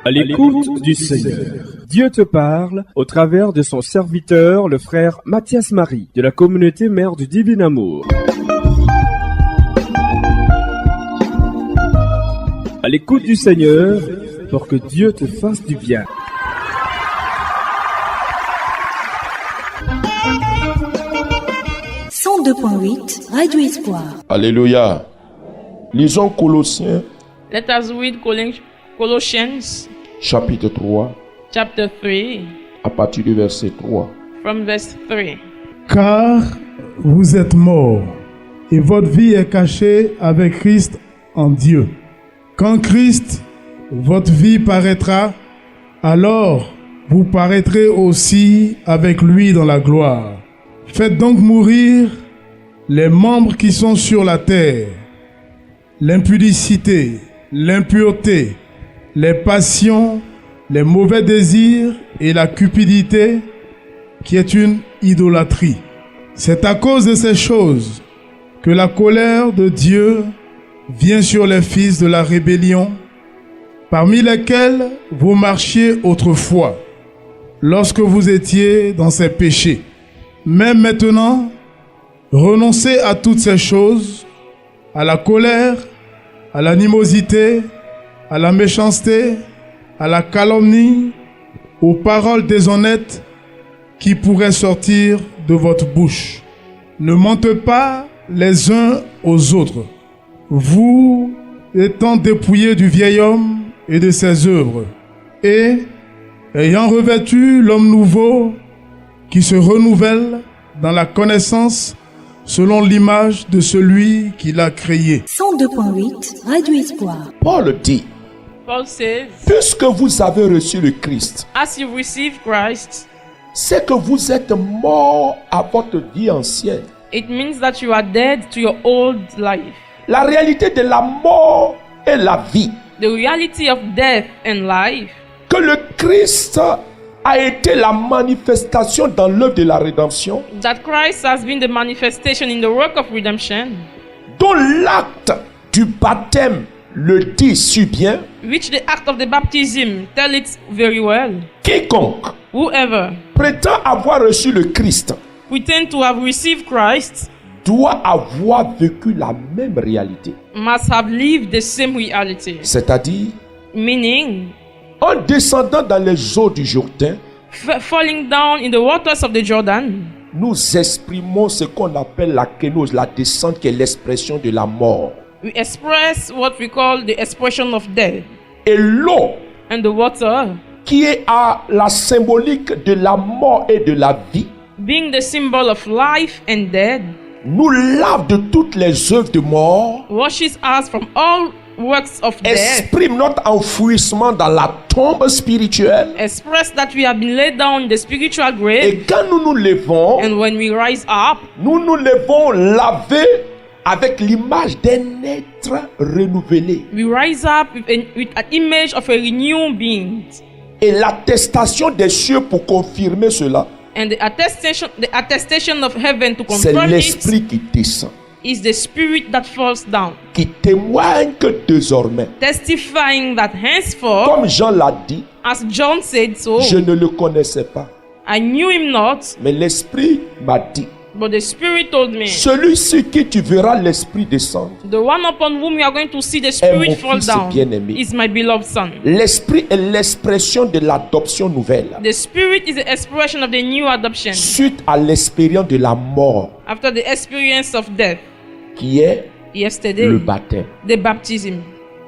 À l'écoute du Seigneur. Dieu te parle au travers de son serviteur, le frère Mathias Marie, de la communauté Mère du Divin Amour. À l'écoute du Seigneur, pour que Dieu te fasse du bien. « 102.8 Radio Espoir. Alléluia. Lisons Colossiens. Let us read Colossians Chapitre 3. chapter 3 À partir du verset 3. from verse 3. Car vous êtes morts, et votre vie est cachée avec Christ en Dieu. Quand Christ, votre vie paraîtra, alors vous paraîtrez aussi avec lui dans la gloire. Faites donc mourir les membres qui sont sur la terre, l'impudicité, l'impureté, les passions, les mauvais désirs et la cupidité, qui est une idolâtrie. C'est à cause de ces choses que la colère de Dieu vient sur les fils de la rébellion, parmi lesquels vous marchiez autrefois, lorsque vous étiez dans ces péchés. Mais maintenant, renoncez à toutes ces choses, à la colère, à l'animosité, à la méchanceté, à la calomnie, aux paroles déshonnêtes qui pourraient sortir de votre bouche. Ne mentez pas les uns aux autres, vous étant dépouillés du vieil homme et de ses œuvres, et ayant revêtu l'homme nouveau qui se renouvelle dans la connaissance selon l'image de celui qui l'a créé. 102.8 Radio Espoir. Paul dit, Paul says, puisque vous avez reçu le Christ, as you receive Christ, c'est que vous êtes morts à votre vie ancienne. it means that you are dead to your old life. La réalité de la mort et la vie. The reality of death and life, Que le Christ a été la manifestation dans l'œuvre de la rédemption, that Christ has been the manifestation in the work of redemption, dont l'acte du baptême le dit si bien. which the act of the baptism tell it very well. Quiconque Whoever prétend avoir reçu le Christ pretend to have received Christ doit avoir vécu la même réalité. must have lived the same reality. C'est-à-dire, Meaning, en descendant dans les eaux du Jourdain, falling down in the waters of the Jordan, nous exprimons ce qu'on appelle la kénose, la descente qui est l'expression de la mort. we express what we call the expression of death. Et l'eau, And the water, qui est à la symbolique de la mort et de la vie, being the symbol of life and death, nous lave de toutes les œuvres de mort, washes us from all works of death, exprime notre enfouissement dans la tombe spirituelle. express that we have been laid down in the spiritual grave, Et quand nous nous levons, and when we rise up, nous nous levons lavés avec l'image d'un être renouvelé. we rise up with an image of a renewed being. Et l'attestation des cieux pour confirmer cela, And the attestation of heaven to c'est confirm it l'esprit qui descend, is the spirit that falls down, qui témoigne que désormais, testifying that henceforth, comme Jean l'a dit, as John said so, je ne le connaissais pas, I knew him not, mais l'esprit m'a dit, but the spirit told me, celui-ci qui tu verras l'esprit descendre, the one upon whom you are going to see the mon spirit fall fils down bien-aimé. is my beloved son. L'esprit est l'expression de l'adoption nouvelle, The spirit is the expression of the new adoption suite à l'expérience de la mort, after the experience of death qui est yesterday, le baptême. the baptism.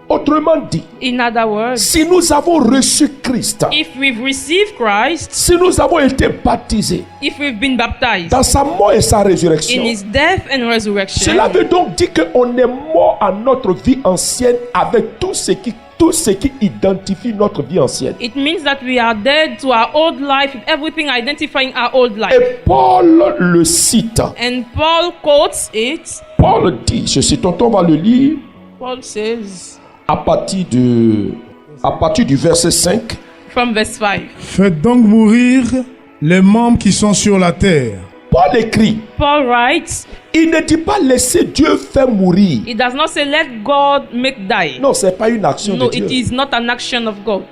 Autrement dit, In other words, si nous avons reçu Christ, if we've received Christ, si nous avons été baptisés if we've been baptized dans sa mort et sa in résurrection, his death and resurrection, cela veut donc dire qu'on est mort à notre vie ancienne avec tout ce qui identifie notre vie ancienne. it means that we are dead to our old life, with everything identifying our old life. Et Paul le cite. And Paul quotes it. Paul dit, ceci, tonton va le lire Paul says à partir du verset 5. from verse 5. Faites donc mourir les membres qui sont sur la terre, Paul écrit, Paul writes, il ne dit pas laisser Dieu faire mourir. it does not say let God make die. Non, c'est pas une action No, de Dieu. it is not an action of God.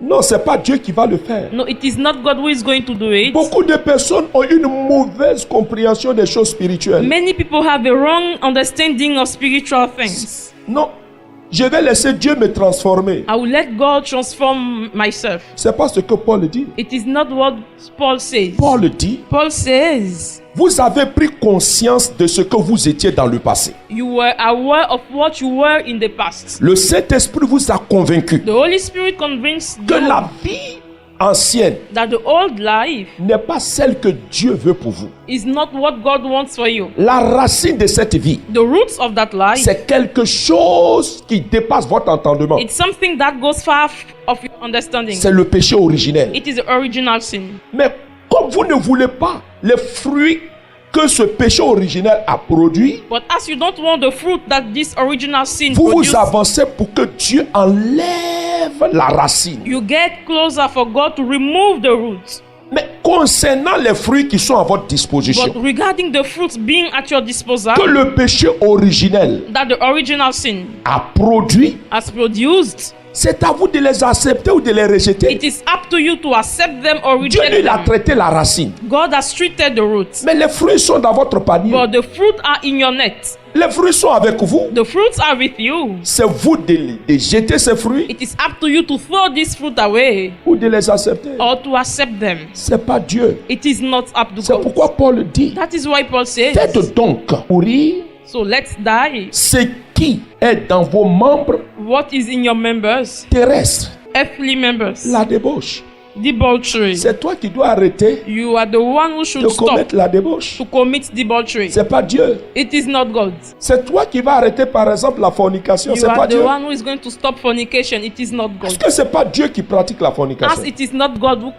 Non, c'est pas Dieu qui va le faire. No, it is not God who is going to do it. Beaucoup de personnes ont une mauvaise compréhension des choses spirituelles. Many people have a wrong understanding of spiritual things. Non, je vais laisser Dieu me transformer. I will let God transform myself. C'est pas ce que Paul dit. It is not what Paul says. Paul dit, Paul says, vous avez pris conscience de ce que vous étiez dans le passé. you were aware of what you were in the past. Le Saint-Esprit vous a convaincu The Holy Spirit convinced que you la vie ancienne that the old life n'est pas celle que Dieu veut pour vous. is not what God wants for you. La racine de cette vie, The roots of that life, c'est quelque chose qui dépasse votre entendement. it's something that goes far of your understanding. C'est le péché originel. It is the original sin. Mais comme vous ne voulez pas les fruits que ce péché originel a produit, But as you don't want the fruit that this original sin vous produces, vous avancez pour que Dieu enlève la racine. you get closer for God to remove the roots. Mais concernant les fruits qui sont à votre disposition, But regarding the fruits being at your disposal, que le péché originel that the original sin a produit, has produced, c'est à vous de les accepter ou de les rejeter. it is up to you to accept them or Dieu reject lui a them. traité la racine. God has treated the roots, Mais les fruits sont dans votre panier. but the fruit are in your net. Les fruits sont avec vous. The fruits are with you. C'est vous de jeter ces fruits It is up to you to throw this fruit away ou de les accepter. or to accept them. C'est pas Dieu. It is not up to C'est God. pourquoi Paul dit, That is why Paul says, faites donc mourir so let's die. ce qui est dans vos membres What is in your members? terrestres. Earthly members. La débauche. Debauchery. C'est toi qui dois arrêter You are the one who should de stop commettre la débauche. to commit debauchery. C'est pas Dieu. It is not God. C'est toi qui vas arrêter par exemple la fornication. You C'est pas are the Dieu. one who is going to stop fornication. It is not Parce God. que c'est pas Dieu qui pratique la As fornication. it is not God who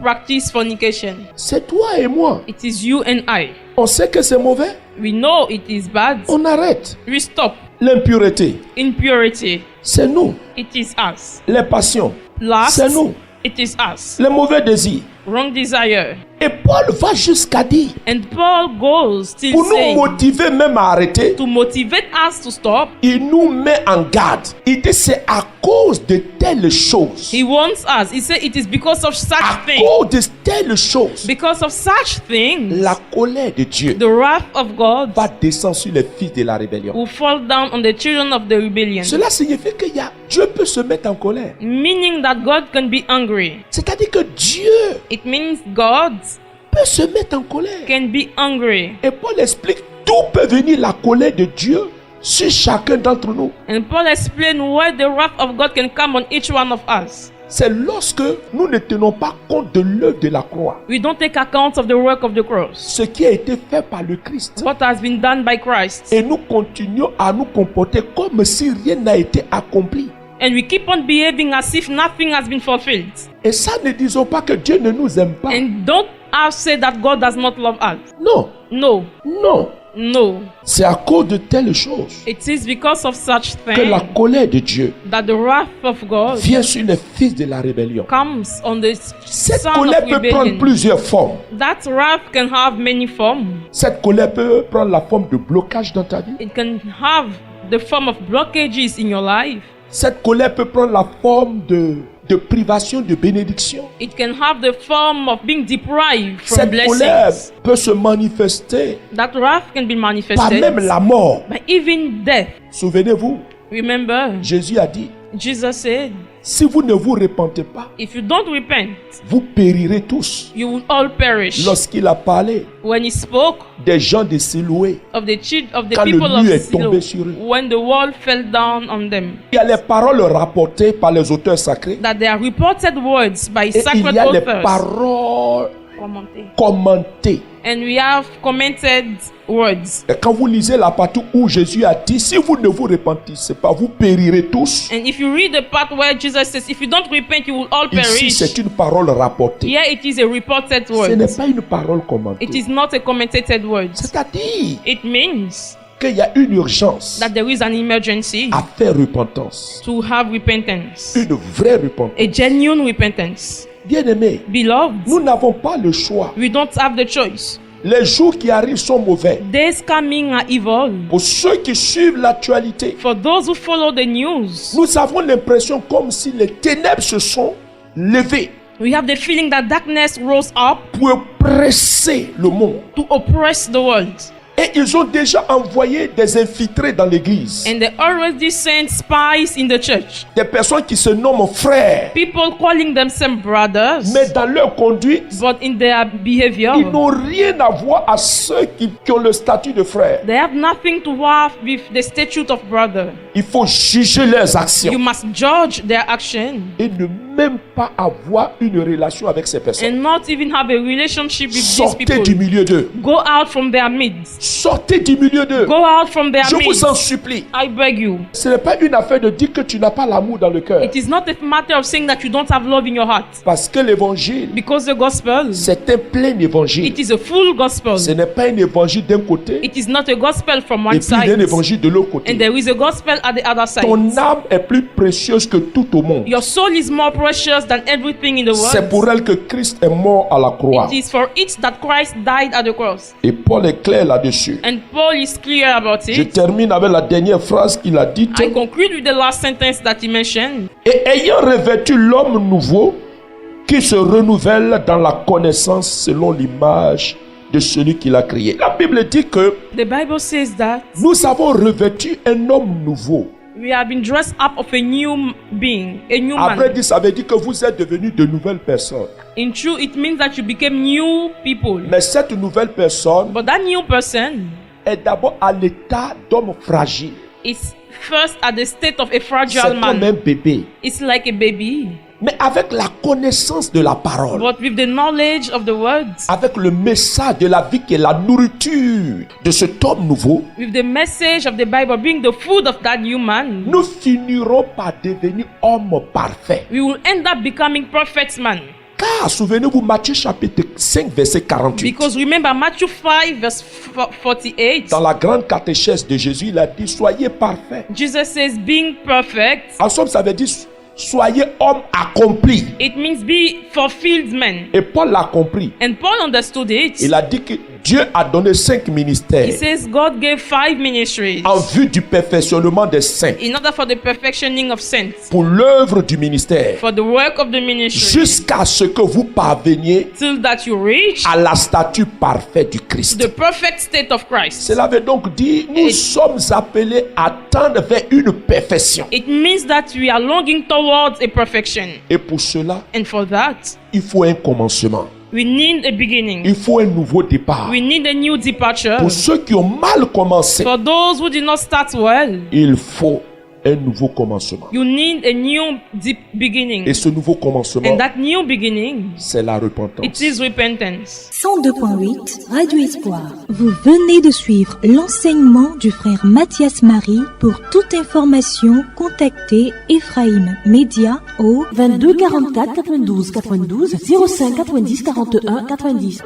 practice fornication. C'est toi et moi. It is you and I. On sait que c'est mauvais. We know it is bad. On arrête. We stop. L'impureté, Impurity. c'est nous. It is us. Les passions, Lust. c'est nous. It is us. Les mauvais désirs. Wrong desire. Et Paul va jusqu'à dire, And Paul goes still pour nous saying, motiver même à arrêter, to motivate us to stop, il nous met en garde. Il dit c'est à cause de telles choses. he wants us. He said it is because of such À things. cause de telles choses, Because of such things, la colère de Dieu the wrath of God va descendre sur les fils de la rébellion. will fall down on the children of the rebellion. Cela signifie que Dieu peut se mettre en colère. Meaning that God can be angry. C'est-à-dire que Dieu It means God peut se mettre en colère. can be angry. Et Paul explique, d'où peut venir la colère de Dieu sur chacun d'entre nous. And Paul explained why the wrath of God can come on each one of us. C'est lorsque nous ne tenons pas compte de l'œuvre de la croix. We don't take account of the work of the cross. Ce qui a été fait par le Christ. What has been done by Christ. Et nous continuons à nous comporter comme si rien n'a été accompli. And we keep on behaving as if nothing has been fulfilled. Et ça, ne disons pas que Dieu ne nous aime pas. And don't say that God does not love us. Non, No, non. no. C'est à cause de telles choses It is because of such que la things colère de Dieu that the wrath of God vient sur les fils de la rébellion. comes on the Cette son colère of peut prendre rebellion. plusieurs formes. That wrath can have many forms. Cette colère peut prendre la forme de blocage dans ta vie. It can have the form of blockages in your life. Cette colère peut prendre la forme de privation de bénédiction. It can have the form of being deprived from Cette colère blessings. peut se manifester That wrath can be par manifested même la mort. by even death. Souvenez-vous, Remember, Jésus a dit, Jesus said, si vous ne vous repentez pas, if you don't repent, vous périrez tous. you will all perish. Lorsqu'il a parlé When he spoke des gens de Siloué, of the quand le people of mur est tombé Shiloh, sur eux, when the wall fell down on them, il y a les paroles rapportées par les auteurs sacrés that they are reported words by et il sacred y a les authors. paroles Commenté. commentées. And we have commented words. Et quand vous lisez la partie où Jésus a dit, si vous ne vous repentissez pas, vous périrez tous. And if you read the part where Jesus says, if you don't repent, you will all Ici, perish. c'est une parole rapportée. Here it is a reported Ce word. n'est pas une parole commentée. It is not a commentated word. C'est-à-dire It means qu'il y a une urgence that there is an emergency à faire repentance. to have repentance. Une vraie repentance. A genuine repentance. Bien-aimés, Beloved, nous n'avons pas le choix. we don't have the choice. Les jours qui arrivent sont mauvais. Days coming are evil. Pour ceux qui suivent l'actualité, For those who follow the news, nous avons l'impression comme si les ténèbres se sont levé We have the feeling that darkness rose up pour oppresser le monde. to oppress the world. Et ils ont déjà envoyé des infiltrés dans l'église. And they already sent spies in the church. Des personnes qui se nomment frères. People calling themselves brothers. Mais dans leur conduite, But in their behavior, ils n'ont rien à voir à ceux qui ont le statut de frère. they have nothing to have with the statute of brother. Il faut juger leurs actions. You must judge their action Et ne même pas avoir une relation avec ces personnes. and not even have a relationship with these Sortez people. du milieu d'eux. Go out from their midst. Sortez du milieu d'eux. Go out from their Je vous en midst. supplie. I beg you. Ce n'est pas une affaire de dire que tu n'as pas l'amour dans le cœur. It is not a matter of saying that you don't have love in your heart. Parce que l'évangile, Because the gospel, c'est un plein évangile. it is a full gospel. Ce n'est pas un évangile d'un côté It is not a gospel from et one puis il y a un side. évangile de l'autre And côté. there is a gospel at the other side. Ton âme est plus précieuse que tout au monde. Your soul is more precious than everything in the C'est world. pour elle que Christ est mort à la croix. It is for it that Christ died at the cross. Et Paul est clair là-dessus. And Paul is clear about Je it. termine avec la dernière phrase qu'il a dite. I conclude with the last sentence that he mentioned. Et ayant revêtu l'homme nouveau qui se renouvelle dans la connaissance selon l'image de celui qui l'a créé. La Bible dit que The Bible says that nous avons revêtu un homme nouveau. we have been dressed up of a new being, a new À vrai man. dire, ça veut dire que vous êtes devenus de nouvelles personnes. In truth, it means that you became new people. Mais cette nouvelle personne But that new person est d'abord à l'état d'homme fragile. is first at the state of a C'est fragile comme un man. bébé. It's like a baby. Mais avec la connaissance de la parole, But with the knowledge of the words, avec le message de la vie qui est la nourriture de cet homme nouveau, with the message of the Bible being the food of that new man, nous finirons par devenir hommes parfaits. we will end up becoming perfect man. Car souvenez-vous, Matthieu chapitre 5 verset 48. Because remember Matthew 5 verse 48, Dans la grande catéchèse de Jésus, il a dit soyez parfaits. Jesus says being perfect, En somme, ça veut dire soyez hommes accomplis. it means be fulfilled men. Et Paul l'a compris. And Paul understood it. Il a dit que Dieu a donné 5 ministères He says God gave 5 ministries en vue du perfectionnement des saints, in order for the perfectioning of saints, pour l'œuvre du ministère, for the work of the ministry, jusqu'à ce que vous parveniez till that you reach à la statue parfaite du Christ. the perfect state of Christ. Cela veut donc dire nous sommes appelés à tendre vers une perfection. It means that we are longing towards a perfection. Et pour cela, And for that, il faut un commencement. we need a beginning. Il faut un nouveau départ. We need a new departure. Pour ceux qui ont mal commencé, For those who did not start well, il faut un nouveau commencement. you need a new deep beginning. Et ce nouveau commencement, And that new beginning, c'est la repentance. it is repentance. 102.8 Radio Espoir. Vous venez de suivre l'enseignement du frère Mathias Marie. Pour toute information, contactez Ephraim Média au 22 44 92 92 05 90 41 90.